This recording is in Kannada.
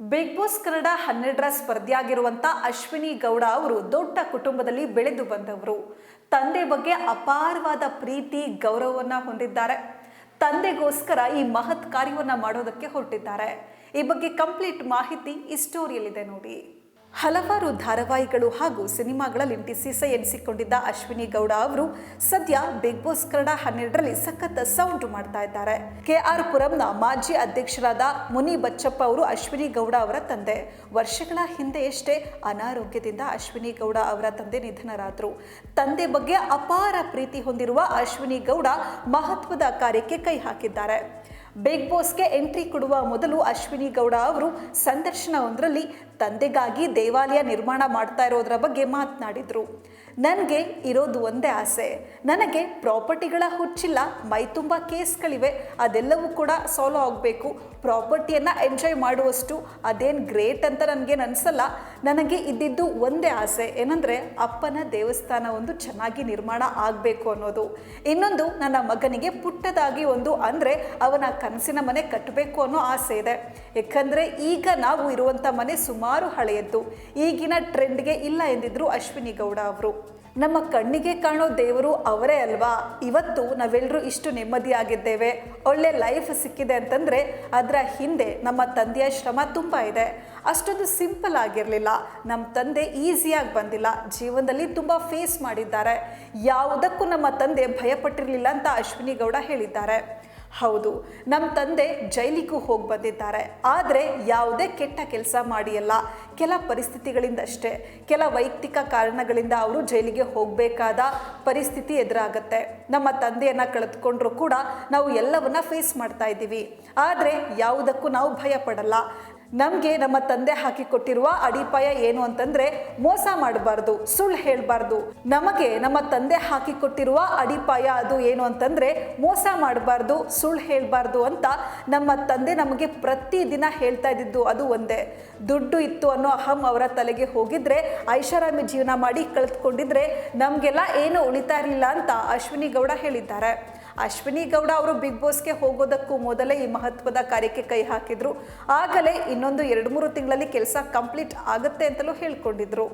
ಬಿಗ್ ಬಾಸ್ ಕನ್ನಡ 12ರ ಸ್ಪರ್ಧಿಯಾಗಿರುವಂಥ ಅಶ್ವಿನಿ ಗೌಡ ಅವರು ದೊಡ್ಡ ಕುಟುಂಬದಲ್ಲಿ ಬೆಳೆದು ಬಂದವರು. ತಂದೆ ಬಗ್ಗೆ ಅಪಾರವಾದ ಪ್ರೀತಿ ಗೌರವವನ್ನು ಹೊಂದಿದ್ದಾರೆ. ತಂದೆಗೋಸ್ಕರ ಈ ಮಹತ್ ಕಾರ್ಯವನ್ನು ಮಾಡೋದಕ್ಕೆ ಹೊರಟಿದ್ದಾರೆ. ಈ ಬಗ್ಗೆ ಕಂಪ್ಲೀಟ್ ಮಾಹಿತಿ ಈ ಸ್ಟೋರಿಯಲ್ಲಿದೆ ನೋಡಿ. ಹಲವಾರು ಧಾರಾವಾಹಿಗಳು ಹಾಗೂ ಸಿನಿಮಾಗಳಲ್ಲಿ ಸೀಸೆ ಎನಿಸಿಕೊಂಡಿದ್ದ ಅಶ್ವಿನಿ ಗೌಡ ಅವರು ಸದ್ಯ ಬಿಗ್ ಬಾಸ್ ಕನ್ನಡ 12ರಲ್ಲಿ ಸಖತ್ ಸೌಂಡ್ ಮಾಡ್ತಾ ಇದ್ದಾರೆ. KR ಪುರಂನ ಮಾಜಿ ಅಧ್ಯಕ್ಷರಾದ ಮುನಿ ಬಚ್ಚಪ್ಪ ಅವರು ಅಶ್ವಿನಿ ಗೌಡ ಅವರ ತಂದೆ. ವರ್ಷಗಳ ಹಿಂದೆಯಷ್ಟೇ ಅನಾರೋಗ್ಯದಿಂದ ಅಶ್ವಿನಿ ಗೌಡ ಅವರ ತಂದೆ ನಿಧನರಾದರು. ತಂದೆ ಬಗ್ಗೆ ಅಪಾರ ಪ್ರೀತಿ ಹೊಂದಿರುವ ಅಶ್ವಿನಿ ಗೌಡ ಮಹತ್ವದ ಕಾರ್ಯಕ್ಕೆ ಕೈ ಹಾಕಿದ್ದಾರೆ. ಬಿಗ್ ಬಾಸ್ಗೆ ಎಂಟ್ರಿ ಕೊಡುವ ಮೊದಲು ಅಶ್ವಿನಿ ಗೌಡ ಅವರು ಸಂದರ್ಶನವೊಂದರಲ್ಲಿ ತಂದೆಗಾಗಿ ದೇವಾಲಯ ನಿರ್ಮಾಣ ಮಾಡ್ತಾ ಇರೋದ್ರ ಬಗ್ಗೆ ಮಾತನಾಡಿದರು. ನನಗೆ ಇರೋದು ಒಂದೇ ಆಸೆ, ನನಗೆ ಪ್ರಾಪರ್ಟಿಗಳ ಹುಚ್ಚಿಲ್ಲ, ಮೈ ತುಂಬ ಕೇಸ್ಗಳಿವೆ, ಅದೆಲ್ಲವೂ ಕೂಡ ಸಾಲ್ವ್ ಆಗಬೇಕು. ಪ್ರಾಪರ್ಟಿಯನ್ನು ಎಂಜಾಯ್ ಮಾಡುವಷ್ಟು ಅದೇನು ಗ್ರೇಟ್ ಅಂತ ನನಗೇನು ಅನಿಸಲ್ಲ. ನನಗೆ ಇದ್ದಿದ್ದು ಒಂದೇ ಆಸೆ, ಏನಂದರೆ ಅಪ್ಪನ ದೇವಸ್ಥಾನ ಒಂದು ಚೆನ್ನಾಗಿ ನಿರ್ಮಾಣ ಆಗಬೇಕು ಅನ್ನೋದು. ಇನ್ನೊಂದು, ನನ್ನ ಮಗನಿಗೆ ಪುಟ್ಟದಾಗಿ ಒಂದು ಅಂದರೆ ಅವನ ಕನಸಿನ ಮನೆ ಕಟ್ಟಬೇಕು ಅನ್ನೋ ಆಸೆ ಇದೆ. ಯಾಕಂದರೆ ಈಗ ನಾವು ಇರುವಂಥ ಮನೆ ಸುಮಾರು ಹಳೆಯದ್ದು, ಈಗಿನ ಟ್ರೆಂಡ್ಗೆ ಇಲ್ಲ ಎಂದಿದ್ರು ಅಶ್ವಿನಿ ಗೌಡ ಅವರು. ನಮ್ಮ ಕಣ್ಣಿಗೆ ಕಾಣೋ ದೇವರು ಅವರೇ ಅಲ್ವಾ. ಇವತ್ತು ನಾವೆಲ್ಲರೂ ಇಷ್ಟು ನೆಮ್ಮದಿಯಾಗಿದ್ದೇವೆ, ಒಳ್ಳೆ ಲೈಫ್ ಸಿಕ್ಕಿದೆ ಅಂತಂದರೆ ಅದರ ಹಿಂದೆ ನಮ್ಮ ತಂದೆಯ ಶ್ರಮ ತುಂಬ ಇದೆ. ಅಷ್ಟೊಂದು ಸಿಂಪಲ್ ಆಗಿರಲಿಲ್ಲ. ನಮ್ಮ ತಂದೆ ಈಸಿಯಾಗಿ ಬಂದಿಲ್ಲ, ಜೀವನದಲ್ಲಿ ತುಂಬ ಫೇಸ್ ಮಾಡಿದ್ದಾರೆ. ಯಾವುದಕ್ಕೂ ನಮ್ಮ ತಂದೆ ಭಯಪಟ್ಟಿರಲಿಲ್ಲ ಅಂತ ಅಶ್ವಿನಿ ಗೌಡ ಹೇಳಿದ್ದಾರೆ. ಹೌದು, ನಮ್ಮ ತಂದೆ ಜೈಲಿಗೂ ಹೋಗಿ ಬಂದಿದ್ದಾರೆ, ಆದರೆ ಯಾವುದೇ ಕೆಟ್ಟ ಕೆಲಸ ಮಾಡಿಯಲ್ಲ. ಕೆಲ ಪರಿಸ್ಥಿತಿಗಳಿಂದಷ್ಟೇ, ಕೆಲ ವೈಯಕ್ತಿಕ ಕಾರಣಗಳಿಂದ ಅವರು ಜೈಲಿಗೆ ಹೋಗಬೇಕಾದ ಪರಿಸ್ಥಿತಿ ಎದುರಾಗತ್ತೆ. ನಮ್ಮ ತಂದೆಯನ್ನು ಕಳೆದುಕೊಂಡ್ರೂ ಕೂಡ ನಾವು ಎಲ್ಲವನ್ನ ಫೇಸ್ ಮಾಡ್ತಾ ಇದ್ದೀವಿ, ಆದರೆ ಯಾವುದಕ್ಕೂ ನಾವು ಭಯ ಪಡಲ್ಲ. ನಮಗೆ ನಮ್ಮ ತಂದೆ ಹಾಕಿಕೊಟ್ಟಿರುವ ಅಡಿಪಾಯ ಏನು ಅಂತಂದರೆ ಮೋಸ ಮಾಡಬಾರ್ದು, ಸುಳ್ಳು ಹೇಳಬಾರ್ದು. ನಮಗೆ ನಮ್ಮ ತಂದೆ ಹಾಕಿಕೊಟ್ಟಿರುವ ಅಡಿಪಾಯ ಅದು ಏನು ಅಂತಂದರೆ ಮೋಸ ಮಾಡಬಾರ್ದು, ಸುಳ್ಳು ಹೇಳಬಾರ್ದು ಅಂತ ನಮ್ಮ ತಂದೆ ನಮಗೆ ಪ್ರತಿದಿನ ಹೇಳ್ತಾ ಇದ್ದಿದ್ದು ಅದು ಒಂದೇ. ದುಡ್ಡು ಇತ್ತು ಅನ್ನೋ ಅಹಂ ಅವರ ತಲೆಗೆ ಹೋಗಿದ್ರೆ, ಐಷಾರಾಮಿ ಜೀವನ ಮಾಡಿ ಕಳೆದುಕೊಂಡಿದ್ರೆ ನಮಗೆಲ್ಲ ಏನು ಉಳಿತಾ ಇರಲಿಲ್ಲ ಅಂತ ಅಶ್ವಿನಿ ಗೌಡ ಹೇಳಿದ್ದಾರೆ. ಅಶ್ವಿನಿ ಗೌಡ ಅವರು ಬಿಗ್ ಬಾಸ್ಗೆ ಹೋಗೋದಕ್ಕೂ ಮೊದಲೇ ಈ ಮಹತ್ವದ ಕಾರ್ಯಕ್ಕೆ ಕೈ ಹಾಕಿದ್ರು. ಆಗಲೇ ಇನ್ನೊಂದು 2-3 ತಿಂಗಳಲ್ಲಿ ಕೆಲಸ ಕಂಪ್ಲೀಟ್ ಆಗುತ್ತೆ ಅಂತಲೂ ಹೇಳ್ಕೊಂಡಿದ್ರು.